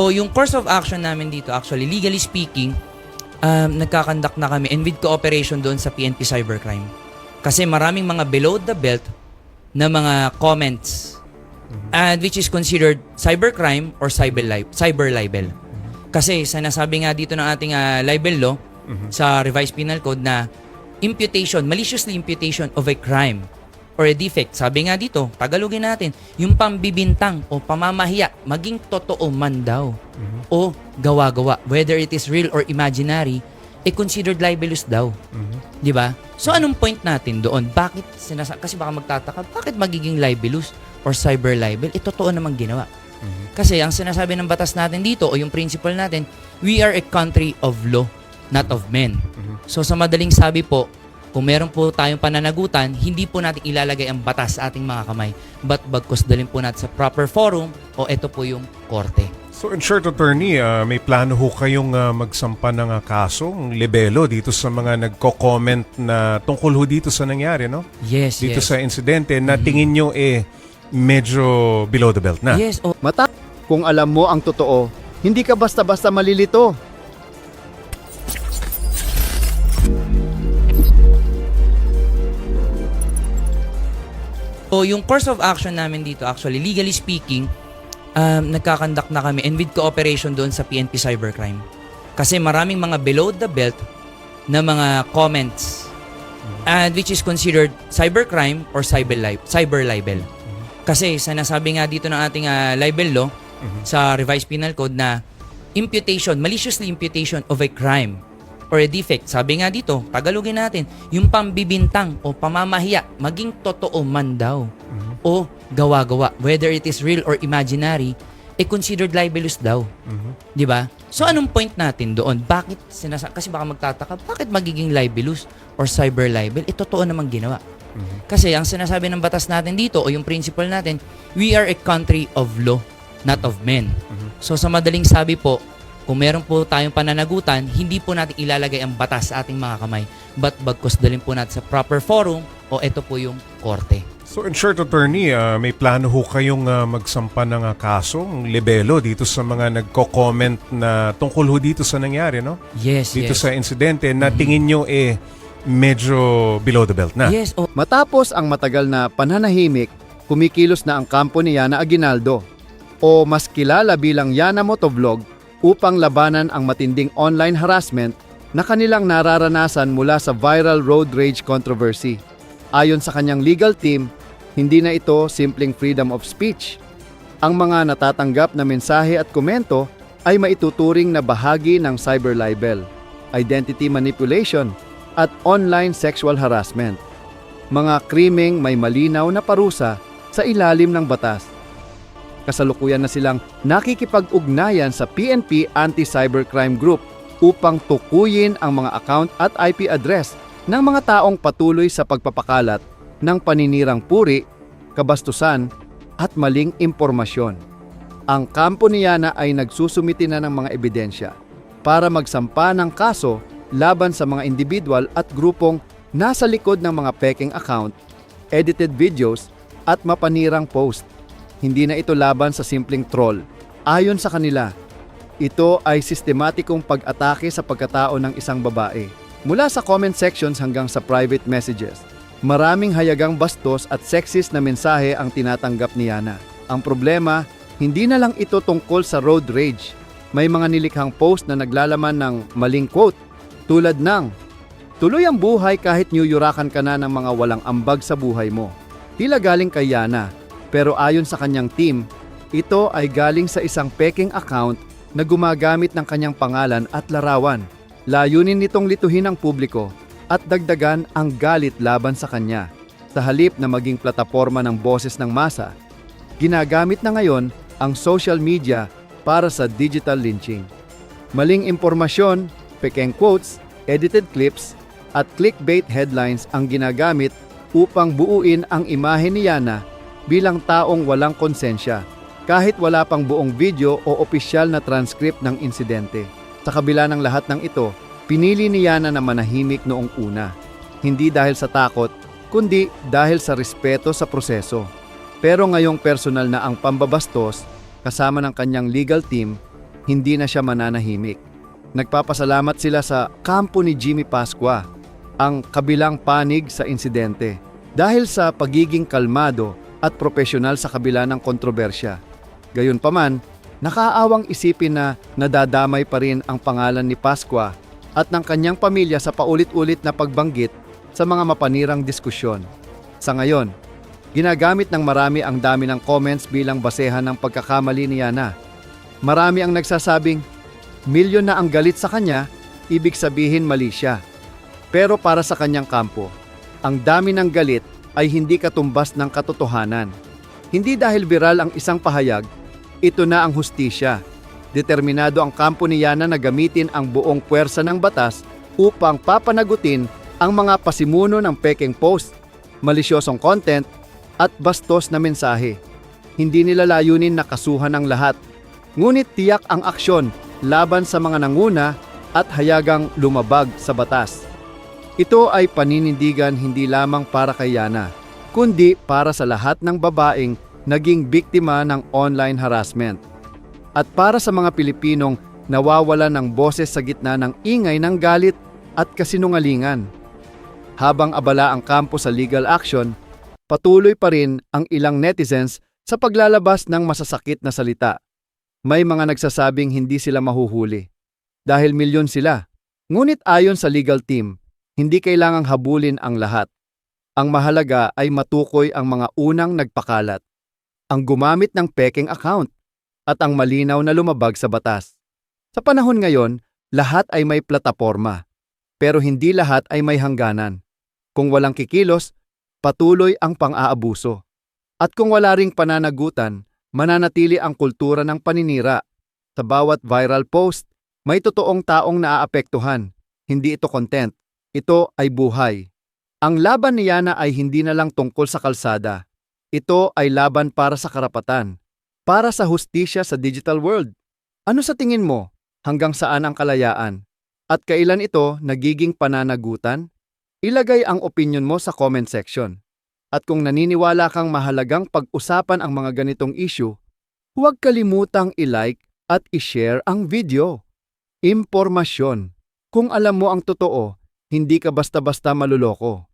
So, yung course of action namin dito, actually, legally speaking, nagkakandak na kami and with cooperation doon sa PNP Cybercrime. Kasi maraming mga below the belt na mga comments and which is considered cybercrime or cyber libel. Kasi sinasabi nga dito ng ating libel law sa revised penal code na imputation, maliciously imputation of a crime or a defect. Sabi nga dito, Tagalogin natin, yung pambibintang o pamamahiya, maging totoo man daw o gawa-gawa, whether it is real or imaginary, considered libelous daw. Di ba? So anong point natin doon? Bakit kasi baka magtataka, bakit magiging libelous or cyber libel? Totoo namang ginawa. Kasi ang sinasabi ng batas natin dito o yung principle natin, we are a country of law, not of men. So sa madaling sabi po, kung meron po tayong pananagutan, hindi po natin ilalagay ang batas sa ating mga kamay, but bagkus dalhin po natin sa proper forum o ito po yung korte. So in short, attorney, may plano ho kayong magsampa ng kasong libelo dito sa mga nagko-comment na tungkol ho dito sa nangyari, no? Yes, dito yes. sa insidente na tingin nyo medyo below the belt na. Yes, oh. Kung alam mo ang totoo, hindi ka basta-basta malilito. So, yung course of action namin dito, actually, legally speaking, nagkakandak na kami and with cooperation doon sa PNP Cybercrime. Kasi maraming mga below the belt na mga comments and which is considered cybercrime or cyber libel. Kasi sinasabi nga dito ng ating libel law sa revised penal code na imputation, maliciously imputation of a crime or a defect. Sabi nga dito, Tagalogin natin, yung pambibintang o pamamahiya, maging totoo man daw o gawa-gawa, whether it is real or imaginary, considered libelous daw. Di ba? So anong point natin doon? Bakit kasi baka magtataka, bakit magiging libelous or cyber libel? Totoo namang ginawa. Kasi ang sinasabi ng batas natin dito o yung principle natin, we are a country of law, not of men. So sa madaling sabi po, kung meron po tayong pananagutan, hindi po natin ilalagay ang batas sa ating mga kamay, but bagkus dalhin po natin sa proper forum o ito po yung korte. So in short, attorney, may plano ho kayong magsampa ng kasong libelo dito sa mga nagko-comment na tungkol ho dito sa nangyari, no? Yes, Dito yes. sa insidente na tingin nyo medyo below the belt na. Yes, oh. Matapos ang matagal na pananahimik, kumikilos na ang kampo ni Yana Aguinaldo o mas kilala bilang Yana Motovlog upang labanan ang matinding online harassment na kanilang nararanasan mula sa viral road rage controversy. Ayon sa kanyang legal team, hindi na ito simpleng freedom of speech. Ang mga natatanggap na mensahe at komento ay maituturing na bahagi ng cyber libel, identity manipulation, at online sexual harassment. Mga krimeng may malinaw na parusa sa ilalim ng batas. Kasalukuyan na silang nakikipag-ugnayan sa PNP Anti-Cybercrime Group upang tukuyin ang mga account at IP address ng mga taong patuloy sa pagpapakalat ng paninirang puri, kabastusan at maling impormasyon. Ang kampo ni Yana ay nagsusumiti na ng mga ebidensya para magsampa ng kaso laban sa mga individual at grupong nasa likod ng mga peking account, edited videos at mapanirang post. Hindi na ito laban sa simpleng troll. Ayon sa kanila, ito ay sistematikong pag-atake sa pagkatao ng isang babae. Mula sa comment sections hanggang sa private messages, maraming hayagang bastos at sexist na mensahe ang tinatanggap ni Yana. Ang problema, hindi na lang ito tungkol sa road rage. May mga nilikhang post na naglalaman ng maling quote, tulad ng, "Tuloy ang buhay kahit niyuyurakan ka na ng mga walang ambag sa buhay mo." Tila galing kay Yana, pero ayon sa kanyang team, ito ay galing sa isang peking account na gumagamit ng kanyang pangalan at larawan. Layunin nitong lituhin ang publiko at dagdagan ang galit laban sa kanya. Sa halip na maging plataporma ng boses ng masa, ginagamit na ngayon ang social media para sa digital lynching. Maling impormasyon, pekeng quotes, edited clips, at clickbait headlines ang ginagamit upang buuin ang imahe ni Yana bilang taong walang konsensya, kahit wala pang buong video o opisyal na transcript ng insidente. Sa kabila ng lahat ng ito, pinili ni Yana na manahimik noong una. Hindi dahil sa takot, kundi dahil sa respeto sa proseso. Pero ngayong personal na ang pambabastos, kasama ng kanyang legal team, hindi na siya mananahimik. Nagpapasalamat sila sa kampo ni Jimmy Pascua, ang kabilang panig sa insidente, dahil sa pagiging kalmado at propesyonal sa kabila ng kontrobersya. Gayunpaman, nakaawang isipin na nadadamay pa rin ang pangalan ni Pascua at ng kanyang pamilya sa paulit-ulit na pagbanggit sa mga mapanirang diskusyon. Sa ngayon, ginagamit ng marami ang dami ng comments bilang basehan ng pagkakamali ni Yana. Marami ang nagsasabing, milyon na ang galit sa kanya, ibig sabihin mali siya. Pero para sa kanyang kampo, ang dami ng galit ay hindi katumbas ng katotohanan. Hindi dahil viral ang isang pahayag, ito na ang hustisya. Determinado ang kampo ni Yana na gamitin ang buong puwersa ng batas upang papanagutin ang mga pasimuno ng pekeng post, malisyosong content, at bastos na mensahe. Hindi nila layunin na kasuhan ang lahat, ngunit tiyak ang aksyon laban sa mga nanguna at hayagang lumabag sa batas. Ito ay paninindigan hindi lamang para kay Yana, kundi para sa lahat ng babaeng naging biktima ng online harassment. At para sa mga Pilipinong nawawalan ng boses sa gitna ng ingay ng galit at kasinungalingan. Habang abala ang kampo sa legal action, patuloy pa rin ang ilang netizens sa paglalabas ng masasakit na salita. May mga nagsasabing hindi sila mahuhuli dahil milyon sila. Ngunit ayon sa legal team, hindi kailangang habulin ang lahat. Ang mahalaga ay matukoy ang mga unang nagpakalat, ang gumamit ng pekeng account, at ang malinaw na lumabag sa batas. Sa panahon ngayon, lahat ay may plataporma, pero hindi lahat ay may hangganan. Kung walang kikilos, patuloy ang pang-aabuso. At kung wala ring pananagutan, mananatili ang kultura ng paninira. Sa bawat viral post, may totoong taong naaapektuhan. Hindi ito content. Ito ay buhay. Ang laban ni Yana ay hindi na lang tungkol sa kalsada. Ito ay laban para sa karapatan, para sa hustisya sa digital world. Ano sa tingin mo? Hanggang saan ang kalayaan? At kailan ito nagiging pananagutan? Ilagay ang opinion mo sa comment section. At kung naniniwala kang mahalagang pag-usapan ang mga ganitong issue, huwag kalimutang i-like at i-share ang video. Impormasyon. Kung alam mo ang totoo, hindi ka basta-basta maluloko.